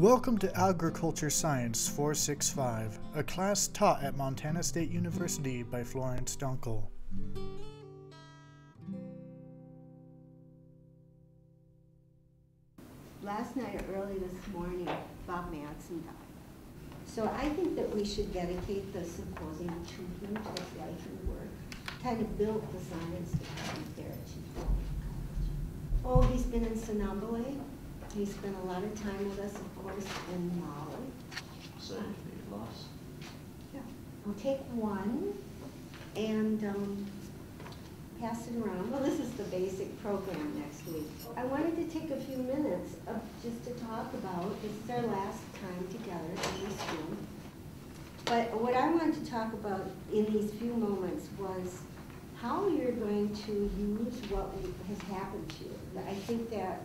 Welcome to Agriculture Science 465, a class taught at Montana State University by Florence Dunkel. Last night or early this morning, Bob Madsen died. So I think that we should dedicate the symposium to him, to his life and work. Kind of built the science department there at Chief College. Oh, he's been in Sonambole. He spent a lot of time with us, of course, in Mali. So you lost. Yeah. I'll take one and pass it around. Well, this is the basic program next week. I wanted to take a few minutes just to talk about, this is our last time together in this room. But what I wanted to talk about in these few moments was how you're going to use what has happened to you. I think that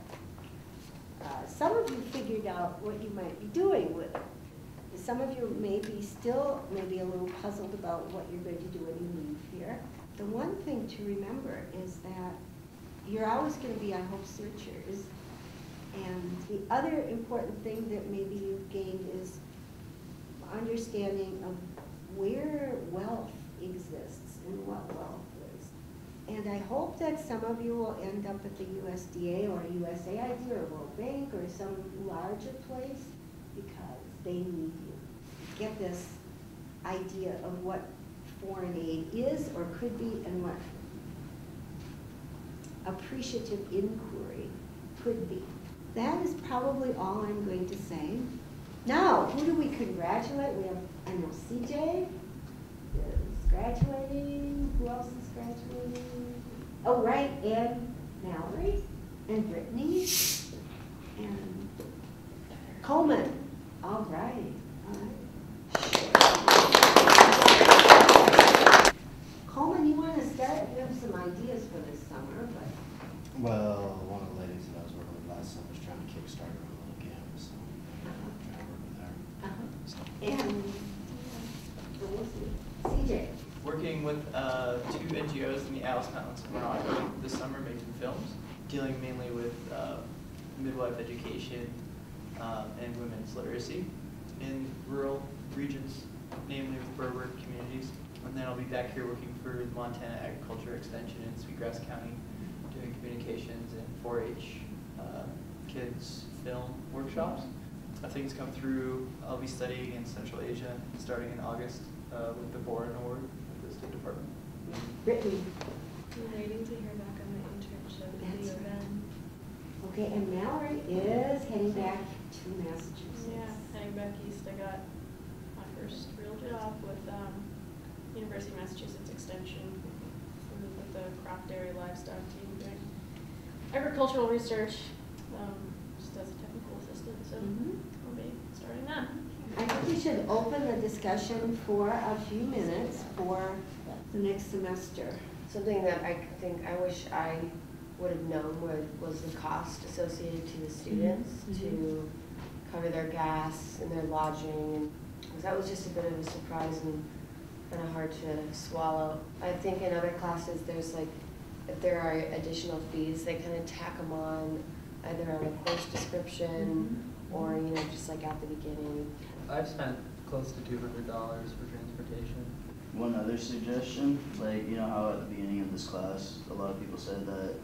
some of you figured out what you might be doing with it. Some of you may be still maybe a little puzzled about what you're going to do when you leave here. The one thing to remember is that you're always going to be, I hope, searchers. And the other important thing that maybe you've gained is understanding of where wealth exists and what wealth is. And I hope that some of you will end up at the USDA or USAID or World Bank or some larger place because they need you. Get this idea of what foreign aid is or could be and what appreciative inquiry could be. That is probably all I'm going to say. Now, who do we congratulate? We have, I know CJ is graduating. Who else is graduating? Oh, right, and Mallory, and Brittany, and Coleman. All right, all right. Coleman, you want to start? We have some ideas for this summer, but. Well, one of the ladies that I was working with last summer was trying to kickstart her own little camp, so I'm trying to work with her. So. And we'll see. CJ. Working with two NGOs in the Alice Mountains of Morocco this summer, making films, dealing mainly with midwife education and women's literacy in rural regions, namely with Berber communities. And then I'll be back here working for the Montana Agriculture Extension in Sweetgrass County, doing communications and 4-H kids film workshops. If things come through, I'll be studying in Central Asia starting in August with the Boren Award with the State Department. Brittany. I'm waiting to hear back on my internship at the UN. Okay, and Mallory is heading back to Massachusetts. Yeah, heading back east. I got my first real job with University of Massachusetts Extension with the crop dairy livestock team doing agricultural research just as a technical assistant. So I'll be starting that. I think we should open the discussion for a few minutes for the next semester. Something that I think I wish I would have known was the cost associated to the students to cover their gas and their lodging. And that was just a bit of a surprise and kind of hard to swallow. I think in other classes there's like, if there are additional fees, they kind of tack them on either on a course description or, you know, just like at the beginning. I've spent close to $200 for transportation. One other suggestion, like, you know how at the beginning of this class, a lot of people said that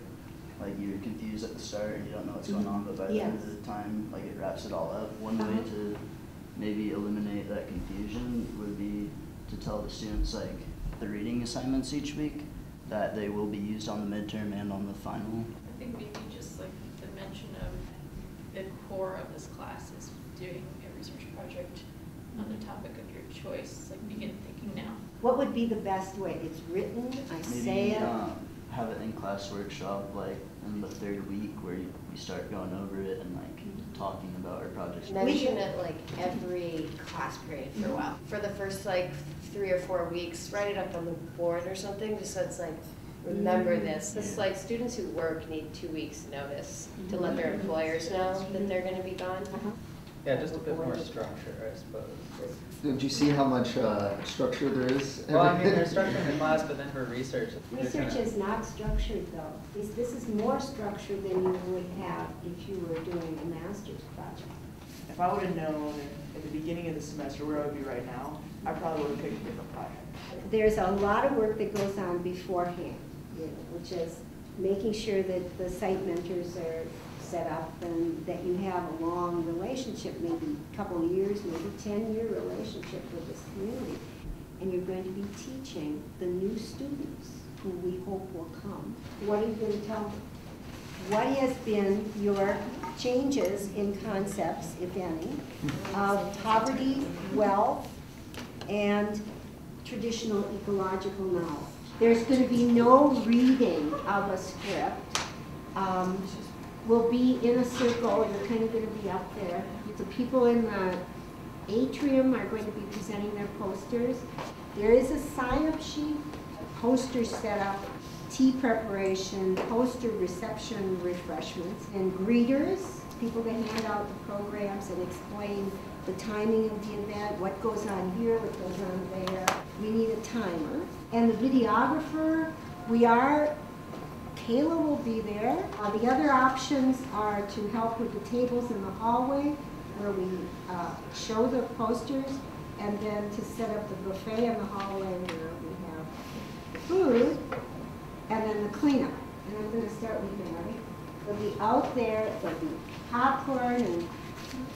like you're confused at the start and you don't know what's going on, but by the end of the time, like it wraps it all up. One way to maybe eliminate that confusion would be to tell the students like the reading assignments each week that they will be used on the midterm and on the final. I think maybe just like the mention of the core of this class is doing a research project on the topic of your choice. Like begin thinking now. What would be the best way? It's written, I say it. Have it in class workshop like in the third week where we start going over it and like talking about our projects. Mention it like every class period for a while. For the first like 3 or 4 weeks, write it up on the board or something just so it's like, remember this. This like students who work need 2 weeks notice to let their employers know that they're going to be gone. Yeah, just a bit more structure, I suppose. Did you see how much structure there is? Well, I mean, there's structure in the class, but then for research. Research is not structured, though. This is more structured than you would have if you were doing a master's project. If I would have known at the beginning of the semester where I would be right now, I probably would have picked a different project. There's a lot of work that goes on beforehand, which is making sure that the site mentors are set up and that you have a long relationship, maybe a couple of years, maybe 10-year relationship with this community. And you're going to be teaching the new students who we hope will come. What are you going to tell them? What has been your changes in concepts, if any, of poverty, wealth, and traditional ecological knowledge? There's going to be no reading of a script. We'll be in a circle. You're kind of going to be up there. The people in the atrium are going to be presenting their posters. There is a sign-up sheet, posters set up, tea preparation, poster reception refreshments, and greeters, people that hand out the programs and explain the timing of the event, what goes on here, what goes on there. We need a timer. And the videographer, Kayla will be there. The other options are to help with the tables in the hallway where we show the posters, and then to set up the buffet in the hallway where we have food, and then the cleanup. And I'm going to start with Mary. They'll be out there, there'll be popcorn and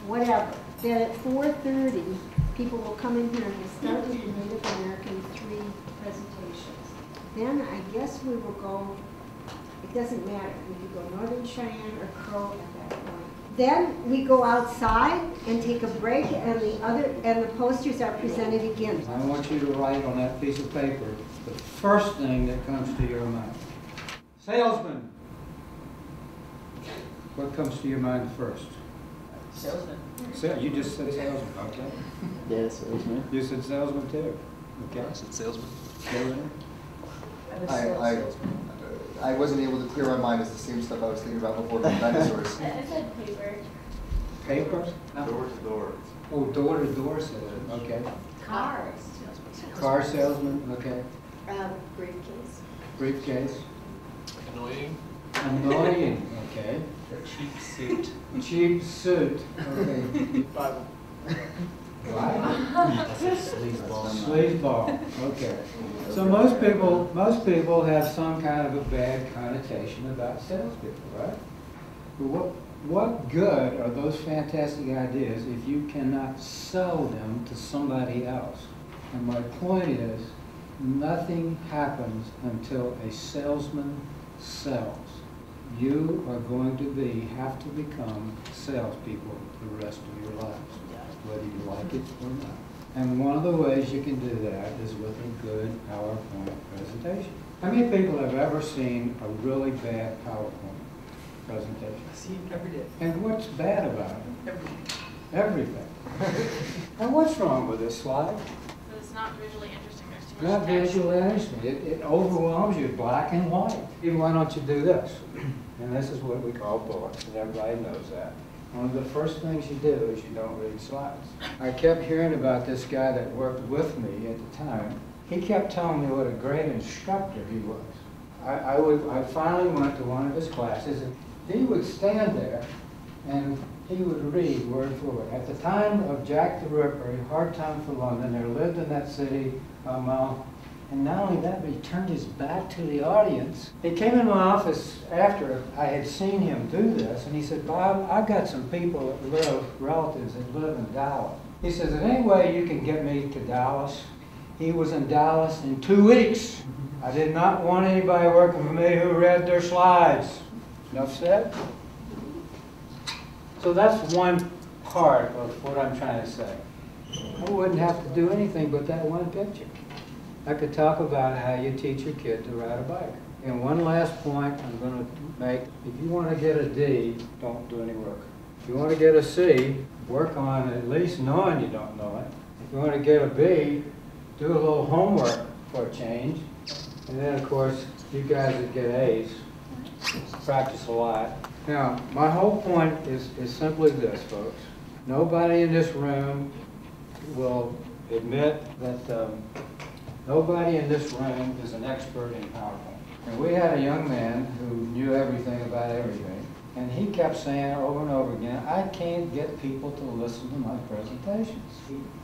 whatever. Then at 4:30, people will come in here and we'll start with the Native American 3 presentations. Then I guess we will go, it doesn't matter, we could go Northern Cheyenne or Crow at that point. Then we go outside and take a break, and the posters are presented again. I want you to write on that piece of paper the first thing that comes to your mind. Salesman. What comes to your mind first? Salesman. You just said salesman, okay. Yeah, salesman. You said salesman too. Okay. I said salesman. Salesman. I wasn't able to clear my mind. It's the same stuff I was thinking about before the dinosaurs. I said paper. Paper? Door to door. Oh, door to door salesman, okay. Cars. Car salesman, okay. Briefcase. Briefcase. Annoying. Annoying, okay. Cheap suit. Cheap suit, okay. Bible. What? Sleazeball. Sleazeball, okay. So most people have some kind of a bad connotation about salespeople, right? But what good are those fantastic ideas if you cannot sell them to somebody else? And my point is, nothing happens until a salesman sells. You are going to have to become salespeople the rest of your lives, whether you like it or not. And one of the ways you can do that is with a good PowerPoint presentation. How many people have ever seen a really bad PowerPoint presentation? I see it every day. And what's bad about it? Everything. Everything. And what's wrong with this slide? So it's not visually interesting. There's too much Not text. visually interesting. It overwhelms you, black and white. Why don't you do this? And this is what we call bullets, and everybody knows that. One of the first things you do is you don't read slides. I kept hearing about this guy that worked with me at the time. He kept telling me what a great instructor he was. I finally went to one of his classes, and he would stand there and he would read word for word. At the time of Jack the Ripper, Hard Time for London, there lived in that city a mouth. And not only that, but he turned his back to the audience. He came in my office after I had seen him do this, and he said, "Bob, I've got some people that relatives that live in Dallas." He says, "Is there any way you can get me to Dallas?" He was in Dallas in 2 weeks. I did not want anybody working for me who read their slides. Enough said? So that's one part of what I'm trying to say. I wouldn't have to do anything but that one picture. I could talk about how you teach your kid to ride a bike. And one last point I'm going to make. If you want to get a D, don't do any work. If you want to get a C, work on at least knowing you don't know it. If you want to get a B, do a little homework for a change. And then, of course, you guys that get A's, practice a lot. Now, my whole point is simply this, folks. Nobody in this room will admit that nobody in this room is an expert in PowerPoint. And we had a young man who knew everything about everything. And he kept saying over and over again, I can't get people to listen to my presentations.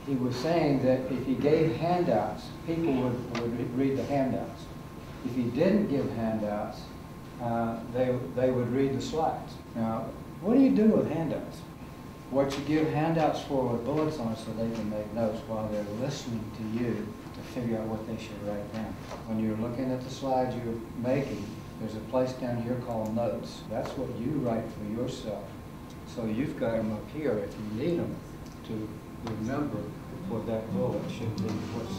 He was saying that if he gave handouts, people would read the handouts. If he didn't give handouts, they would read the slides. Now, what do you do with handouts? What you give handouts for with bullets on so they can make notes while they're listening to you to figure out what they should write down. When you're looking at the slides you're making, there's a place down here called notes. That's what you write for yourself. So you've got them up here if you need them to remember what that bullet should be, what